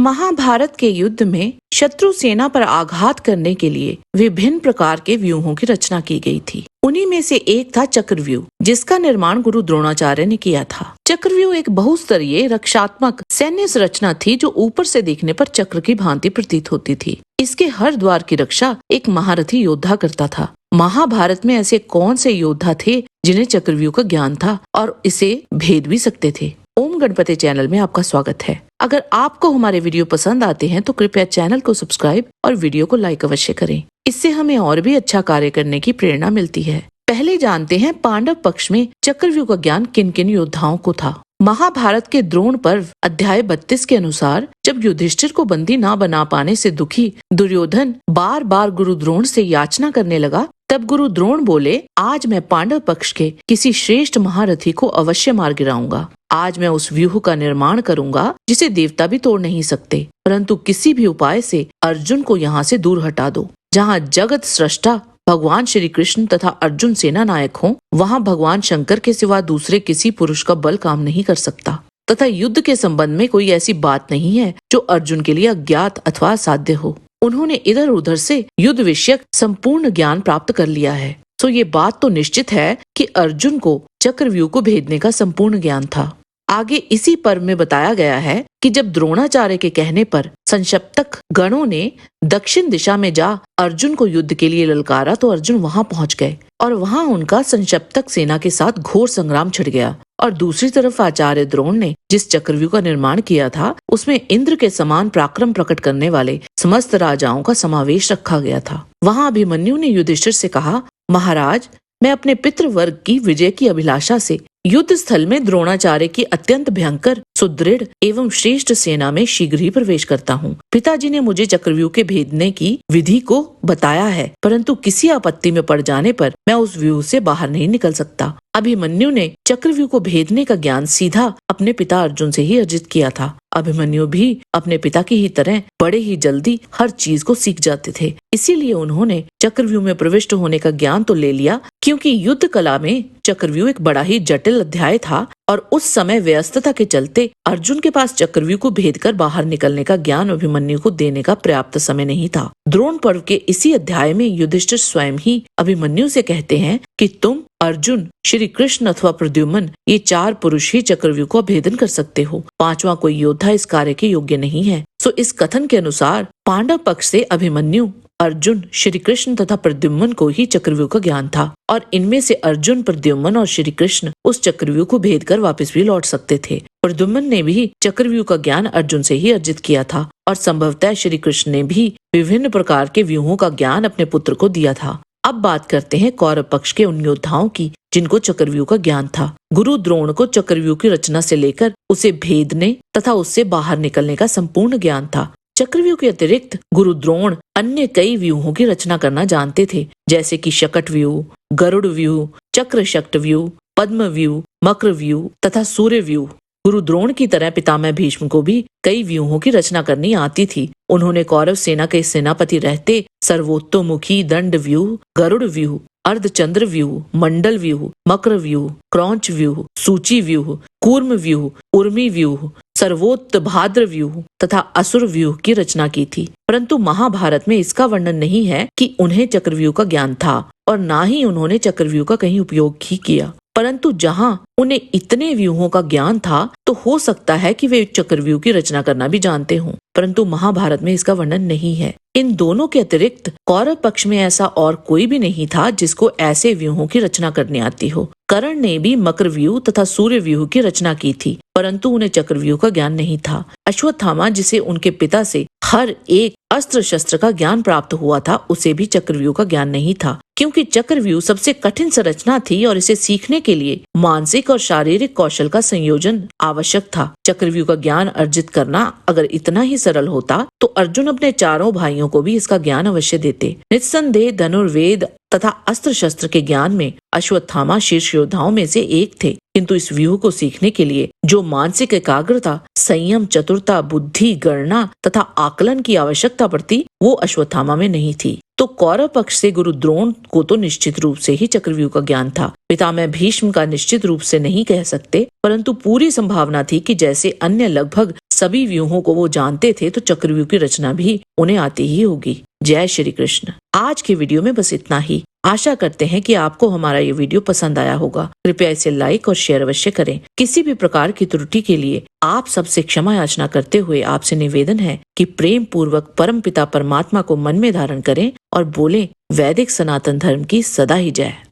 महाभारत के युद्ध में शत्रु सेना पर आघात करने के लिए विभिन्न प्रकार के व्यूहों की रचना की गई थी। उन्हीं में से एक था चक्रव्यूह, जिसका निर्माण गुरु द्रोणाचार्य ने किया था। चक्रव्यूह एक बहुस्तरीय रक्षात्मक सैन्य संरचना थी जो ऊपर से देखने पर चक्र की भांति प्रतीत होती थी। इसके हर द्वार की रक्षा एक महारथी योद्धा करता था। महाभारत में ऐसे कौन से योद्धा थे जिन्हें चक्रव्यूह का ज्ञान था और इसे भेद भी सकते थे। ओम गणपति चैनल में आपका स्वागत है। अगर आपको हमारे वीडियो पसंद आते हैं तो कृपया चैनल को सब्सक्राइब और वीडियो को लाइक अवश्य करें। इससे हमें और भी अच्छा कार्य करने की प्रेरणा मिलती है। पहले जानते हैं पांडव पक्ष में चक्रव्यूह का ज्ञान किन किन योद्धाओं को था। महाभारत के द्रोण पर्व अध्याय 32 के अनुसार जब युधिष्ठिर को बंदी न बना पाने से दुखी दुर्योधन बार बार गुरु द्रोण से याचना करने लगा, तब गुरु द्रोण बोले, आज मैं पांडव पक्ष के किसी श्रेष्ठ महारथी को अवश्य मार गिराऊंगा। आज मैं उस व्यूह का निर्माण करूंगा जिसे देवता भी तोड़ नहीं सकते, परंतु किसी भी उपाय से अर्जुन को यहाँ से दूर हटा दो। जहाँ जगत सृष्टा भगवान श्री कृष्ण तथा अर्जुन सेना नायक हों, वहाँ भगवान शंकर के सिवा दूसरे किसी पुरुष का बल काम नहीं कर सकता तथा युद्ध के संबंध में कोई ऐसी बात नहीं है जो अर्जुन के लिए अज्ञात अथवा असाध्य हो। उन्होंने इधर उधर से युद्ध विषयक संपूर्ण ज्ञान प्राप्त कर लिया है, तो ये बात तो निश्चित है कि अर्जुन को चक्रव्यूह को भेदने का संपूर्ण ज्ञान था। आगे इसी पर्व में बताया गया है कि जब द्रोणाचार्य के कहने पर संशप्तक गणों ने दक्षिण दिशा में जा अर्जुन को युद्ध के लिए ललकारा तो अर्जुन वहां पहुंच गए और वहां उनका संशप्तक सेना के साथ घोर संग्राम छिड़ गया। और दूसरी तरफ आचार्य द्रोण ने जिस चक्रव्यूह का निर्माण किया था उसमें इंद्र के समान पराक्रम प्रकट करने वाले समस्त राजाओं का समावेश रखा गया था। वहां अभिमन्यु ने युधिष्ठिर से कहा, महाराज, मैं अपने पितृ वर्ग की विजय की अभिलाषा से युद्ध स्थल में द्रोणाचार्य की अत्यंत भयंकर सुदृढ़ एवं श्रेष्ठ सेना में शीघ्र ही प्रवेश करता हूँ। पिताजी ने मुझे चक्रव्यूह के भेदने की विधि को बताया है, परंतु किसी आपत्ति में पड़ जाने पर मैं उस व्यूह से बाहर नहीं निकल सकता। अभिमन्यु ने चक्रव्यूह को भेदने का ज्ञान सीधा अपने पिता अर्जुन से ही अर्जित किया था। अभिमन्यु भी अपने पिता की ही तरह बड़े ही जल्दी हर चीज को सीख जाते थे, इसीलिए उन्होंने चक्रव्यूह में प्रविष्ट होने का ज्ञान तो ले लिया, क्योंकि युद्ध कला में चक्रव्यूह एक बड़ा ही जटिल अध्याय था और उस समय व्यस्तता के चलते अर्जुन के पास चक्रव्यूह को भेदकर बाहर निकलने का ज्ञान अभिमन्यु को देने का पर्याप्त समय नहीं था। द्रोण पर्व के इसी अध्याय में युधिष्ठिर स्वयं ही अभिमन्यु से कहते हैं कि तुम, अर्जुन, श्री कृष्ण अथवा प्रद्युम्न, ये चार पुरुष ही चक्रव्यूह को भेदन कर सकते हो। पांचवा कोई योद्धा इस कार्य के योग्य नहीं है। सो इस कथन के अनुसार पांडव पक्ष से अभिमन्यु, अर्जुन, श्री कृष्ण तथा प्रद्युम्न को ही चक्रव्यूह का ज्ञान था और इनमें से अर्जुन, प्रद्युम्न और श्री कृष्ण उस चक्रव्यूह को भेद कर वापस भी लौट सकते थे। प्रद्युम्न ने भी चक्रव्यूह का ज्ञान अर्जुन से ही अर्जित किया था और संभवतः श्री कृष्ण ने भी विभिन्न प्रकार के व्यूहों का ज्ञान अपने पुत्र को दिया था। अब बात करते हैं कौरव पक्ष के उन योद्धाओं की जिनको चक्रव्यूह का ज्ञान था। गुरु द्रोण को चक्रव्यूह की रचना से लेकर उसे भेदने तथा उससे बाहर निकलने का संपूर्ण ज्ञान था। चक्रव्यूह के अतिरिक्त गुरु द्रोण अन्य कई व्यूहों की रचना करना जानते थे, जैसे कि शकट व्यूह, गरुड़ व्यूह, चक्रशक्त व्यूह, पद्म व्यूह, मकर व्यूह तथा सूर्य व्यूह। गुरु द्रोण की तरह पितामह भीष्म को भी कई व्यूहों की रचना करनी आती थी। उन्होंने कौरव सेना के सेनापति रहते सर्वोत्तोमुखी दंड व्यूह, गरुड़ व्यूह, अर्धचंद्र व्यूह, मंडल व्यूह, मकर व्यूह, क्रौंच व्यूह, सूची व्यूह, कूर्म व्यूह, उर्मी व्यूह, सर्वोत्तभाद्र व्यूह तथा असुर व्यूह की रचना की थी। परंतु महाभारत में इसका वर्णन नहीं है कि उन्हें चक्रव्यूह का ज्ञान था और न ही उन्होंने चक्रव्यूह का कहीं उपयोग ही किया। परंतु जहाँ उन्हें इतने व्यूहों का ज्ञान था तो हो सकता है कि वे चक्रव्यूह की रचना करना भी जानते हों, परंतु महाभारत में इसका वर्णन नहीं है। इन दोनों के अतिरिक्त कौरव पक्ष में ऐसा और कोई भी नहीं था जिसको ऐसे व्यूहों की रचना करनी आती हो। कर्ण ने भी मकर व्यूह तथा सूर्य व्यूह की रचना की थी, परंतु उन्हें चक्रव्यूह का ज्ञान नहीं था। अश्वत्थामा, जिसे उनके पिता से हर एक अस्त्र शस्त्र का ज्ञान प्राप्त हुआ था, उसे भी चक्रव्यूह का ज्ञान नहीं था, क्योंकि चक्रव्यूह सबसे कठिन संरचना थी और इसे सीखने के लिए मानसिक और शारीरिक कौशल का संयोजन आवश्यक था। चक्रव्यूह का ज्ञान अर्जित करना अगर इतना ही सरल होता तो अर्जुन अपने चारों भाइयों को भी इसका ज्ञान अवश्य देते। निस्संदेह धनुर्वेद तथा अस्त्र शस्त्र के ज्ञान में अश्वत्थामा शीर्ष योद्धाओं में से एक थे, किंतु इस व्यूह को सीखने के लिए जो मानसिक एकाग्रता, संयम, चतुरता, बुद्धि, गणना तथा आकलन की आवश्यकता पड़ती वो अश्वत्थामा में नहीं थी। तो कौरव पक्ष से गुरु द्रोण को तो निश्चित रूप से ही चक्रव्यूह का ज्ञान था। पितामह भीष्म का निश्चित रूप से नहीं कह सकते, परंतु पूरी संभावना थी कि जैसे अन्य लगभग सभी व्यूहों को वो जानते थे तो चक्रव्यूह की रचना भी उन्हें आती ही होगी। जय श्री कृष्ण। आज के वीडियो में बस इतना ही। आशा करते हैं कि आपको हमारा ये वीडियो पसंद आया होगा। कृपया इसे लाइक और शेयर अवश्य करें। किसी भी प्रकार की त्रुटि के लिए आप सबसे क्षमा याचना करते हुए आपसे निवेदन है कि प्रेम पूर्वक परम पिता परमात्मा को मन में धारण करें और बोलें वैदिक सनातन धर्म की सदा ही जय।